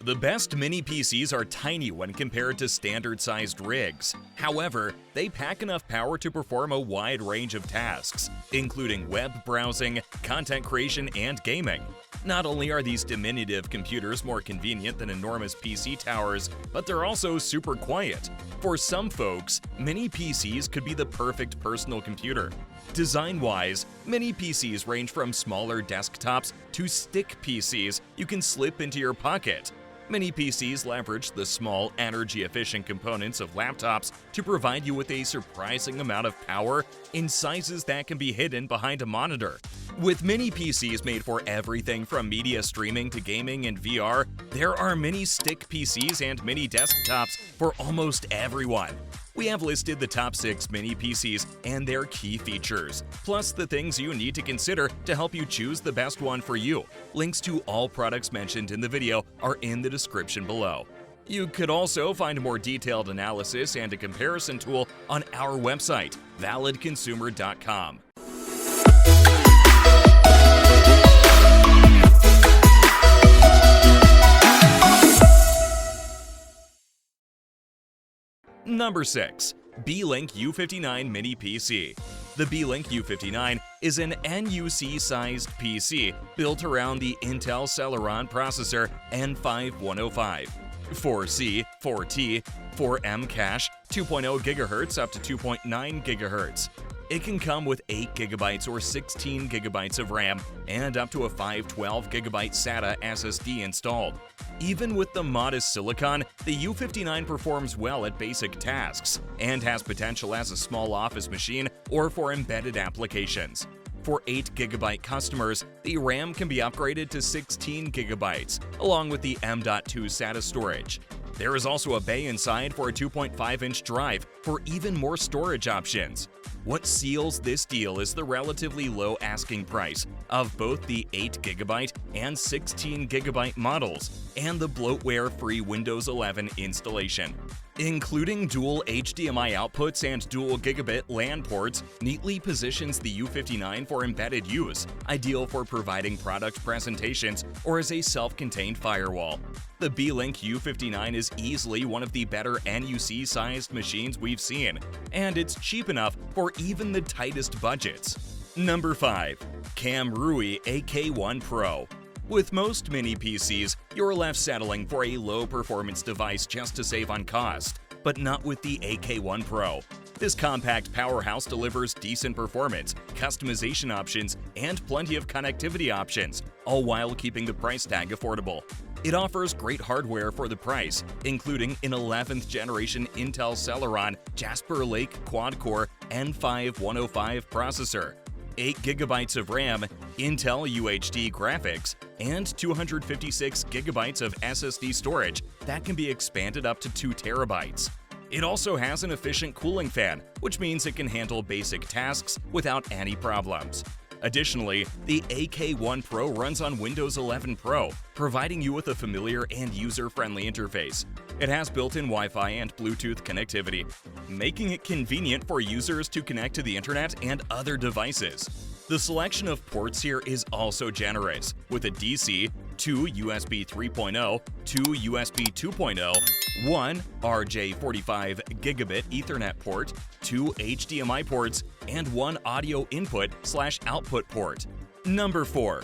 The best mini PCs are tiny when compared to standard-sized rigs. However, they pack enough power to perform a wide range of tasks, including web browsing, content creation, and gaming. Not only are these diminutive computers more convenient than enormous PC towers, but they're also super quiet. For some folks, mini PCs could be the perfect personal computer. Design-wise, mini PCs range from smaller desktops to stick PCs you can slip into your pocket. Mini PCs leverage the small, energy-efficient components of laptops to provide you with a surprising amount of power in sizes that can be hidden behind a monitor. With mini PCs made for everything from media streaming to gaming and VR, there are mini stick PCs and mini desktops for almost everyone. We have listed the top 6 mini PCs and their key features, plus the things you need to consider to help you choose the best one for you. Links to all products mentioned in the video are in the description below. You could also find a more detailed analysis and a comparison tool on our website, validconsumer.com. Number 6. Beelink U59 Mini PC. The Beelink U59 is an NUC-sized PC built around the Intel Celeron processor N5105. 4C, 4T, 4M cache, 2.0 GHz up to 2.9 GHz. It can come with 8 GB or 16 GB of RAM and up to a 512 GB SATA SSD installed. Even with the modest silicon, the U59 performs well at basic tasks and has potential as a small office machine or for embedded applications. For 8 GB customers, the RAM can be upgraded to 16 GB, along with the M.2 SATA storage. There is also a bay inside for a 2.5-inch drive for even more storage options. What seals this deal is the relatively low asking price of both the 8 GB and 16 GB models and the bloatware-free Windows 11 installation. Including dual HDMI outputs and dual gigabit LAN ports neatly positions the U59 for embedded use, ideal for providing product presentations or as a self-contained firewall. The Beelink U59 is easily one of the better NUC-sized machines we've seen, and it's cheap enough for even the tightest budgets. Number 5. Camrui AK1 Pro. With most mini PCs, you're left settling for a low-performance device just to save on cost, but not with the AK1 Pro. This compact powerhouse delivers decent performance, customization options, and plenty of connectivity options, all while keeping the price tag affordable. It offers great hardware for the price, including an 11th generation Intel Celeron Jasper Lake quad-core N5105 processor, 8 GB of RAM, Intel UHD graphics, and 256 GB of SSD storage that can be expanded up to 2 TB. It also has an efficient cooling fan, which means it can handle basic tasks without any problems. Additionally, the AK1 Pro runs on Windows 11 Pro, providing you with a familiar and user-friendly interface. It has built-in Wi-Fi and Bluetooth connectivity, making it convenient for users to connect to the internet and other devices. The selection of ports here is also generous, with a DC, 2 USB 3.0, 2 USB 2.0, 1 RJ45 gigabit Ethernet port, 2 HDMI ports, and 1 audio input/output port. Number 4.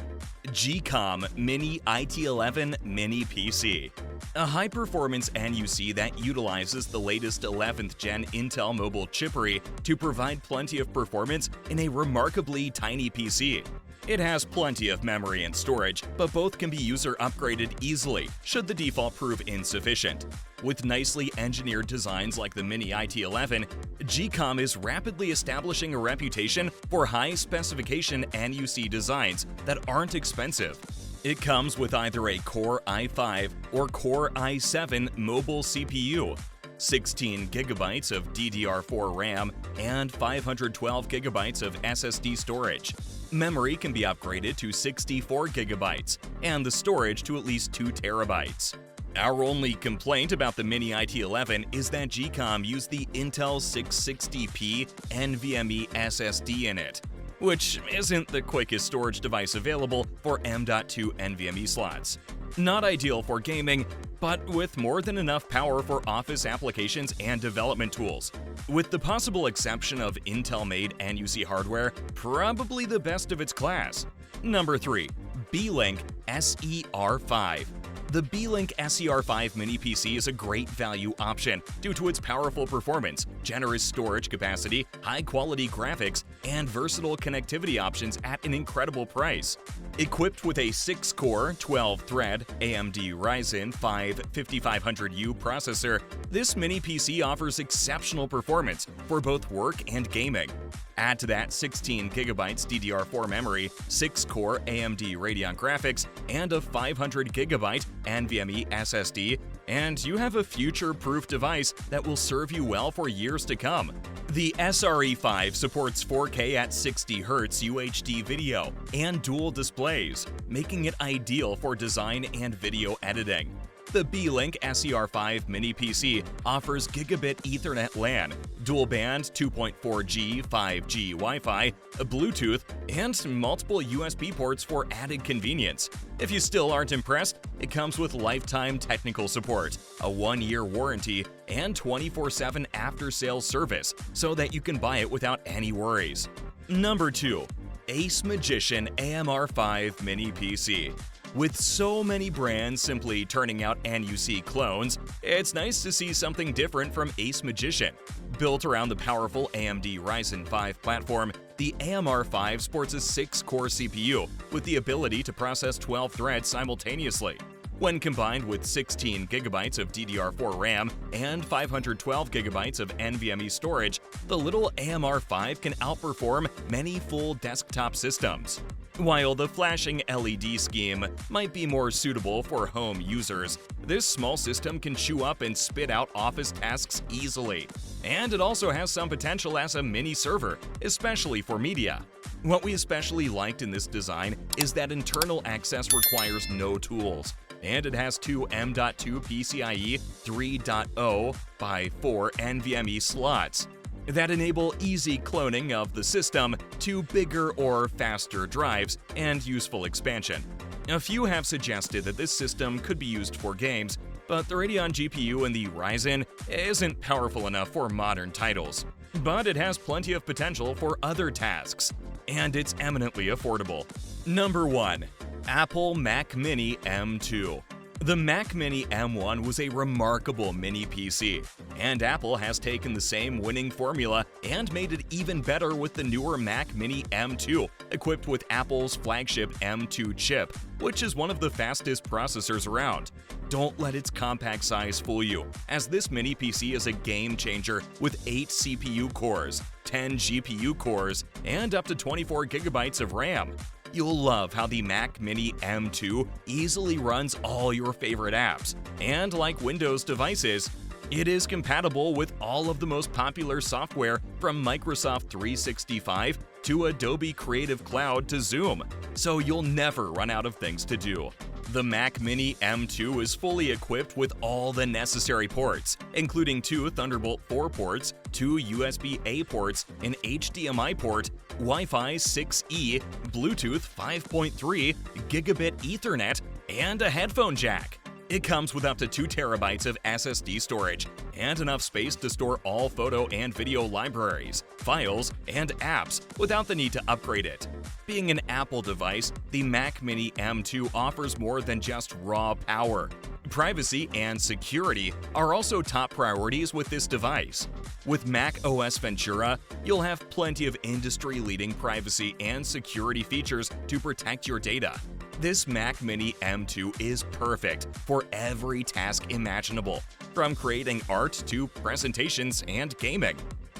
G-Com Mini IT11 Mini PC. A high-performance NUC that utilizes the latest 11th Gen Intel mobile chippery to provide plenty of performance in a remarkably tiny PC. It has plenty of memory and storage, but both can be user upgraded easily should the default prove insufficient. With nicely engineered designs like the Mini IT11, G-Com is rapidly establishing a reputation for high-specification NUC designs that aren't expensive. It comes with either a Core i5 or Core i7 mobile CPU, 16 GB of DDR4 RAM, and 512 GB of SSD storage. Memory can be upgraded to 64 GB, and the storage to at least 2 TB. Our only complaint about the Mini IT11 is that G-Com used the Intel 660p NVMe SSD in it, which isn't the quickest storage device available for M.2 NVMe slots. Not ideal for gaming, but with more than enough power for office applications and development tools. With the possible exception of Intel-made NUC hardware, probably the best of its class. Number 3. Beelink SER5. The Beelink SER5 mini PC is a great value option due to its powerful performance, generous storage capacity, high-quality graphics, and versatile connectivity options at an incredible price. Equipped with a 6-core, 12-thread AMD Ryzen 5 5500U processor, this mini PC offers exceptional performance for both work and gaming. Add to that 16GB DDR4 memory, 6-core AMD Radeon graphics, and a 500GB NVMe SSD, and you have a future-proof device that will serve you well for years to come. The SRE5 supports 4K at 60Hz UHD video and dual displays, making it ideal for design and video editing. The Beelink SER5 mini PC offers gigabit Ethernet LAN, dual-band 2.4G 5G Wi-Fi, Bluetooth, and multiple USB ports for added convenience. If you still aren't impressed, it comes with lifetime technical support, a 1-year warranty, and 24/7 after-sales service so that you can buy it without any worries. Number 2. Ace Magician AMR5 Mini PC. With so many brands simply turning out NUC clones, it's nice to see something different from Ace Magician. Built around the powerful AMD Ryzen 5 platform, the AMR5 sports a 6-core CPU with the ability to process 12 threads simultaneously. When combined with 16GB of DDR4 RAM and 512GB of NVMe storage, the little AMR5 can outperform many full desktop systems. While the flashing LED scheme might be more suitable for home users, this small system can chew up and spit out office tasks easily. And it also has some potential as a mini server, especially for media. What we especially liked in this design is that internal access requires no tools, and it has two M.2 PCIe 3.0 by 4 NVMe slots that enable easy cloning of the system to bigger or faster drives and useful expansion. A few have suggested that this system could be used for games, but the Radeon GPU in the Ryzen isn't powerful enough for modern titles. But it has plenty of potential for other tasks, and it's eminently affordable. Number 1. Apple Mac Mini M2. The Mac Mini M1 was a remarkable mini PC, and Apple has taken the same winning formula and made it even better with the newer Mac Mini M2, equipped with Apple's flagship M2 chip, which is one of the fastest processors around. Don't let its compact size fool you, as this mini PC is a game changer with 8 CPU cores, 10 GPU cores, and up to 24GB of RAM. You'll love how the Mac Mini M2 easily runs all your favorite apps, and like Windows devices, it is compatible with all of the most popular software from Microsoft 365 to Adobe Creative Cloud to Zoom, so you'll never run out of things to do. The Mac Mini M2 is fully equipped with all the necessary ports, including 2 Thunderbolt 4 ports, 2 USB-A ports, an HDMI port, Wi-Fi 6E, Bluetooth 5.3, Gigabit Ethernet, and a headphone jack. It comes with up to 2 TB of SSD storage and enough space to store all photo and video libraries, files, and apps without the need to upgrade it. Being an Apple device, the Mac Mini M2 offers more than just raw power. Privacy and security are also top priorities with this device. With Mac OS Ventura, you'll have plenty of industry-leading privacy and security features to protect your data. This Mac Mini M2 is perfect for every task imaginable, from creating art to presentations and gaming.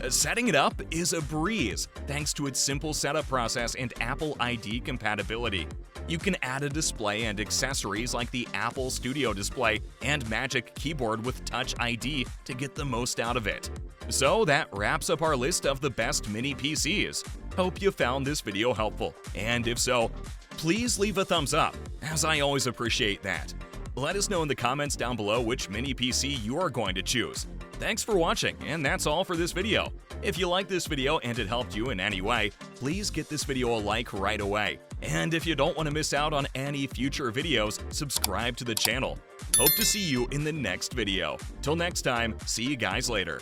Setting it up is a breeze thanks to its simple setup process and Apple ID compatibility. You can add a display and accessories like the Apple Studio display and Magic Keyboard with Touch ID to get the most out of it. So that wraps up our list of the best mini PCs. Hope you found this video helpful, and if so, please leave a thumbs up, as I always appreciate that. Let us know in the comments down below which mini PC you are going to choose. Thanks for watching, and that's all for this video. If you liked this video and it helped you in any way, please get this video a like right away. And if you don't want to miss out on any future videos, subscribe to the channel. Hope to see you in the next video. Till next time, see you guys later.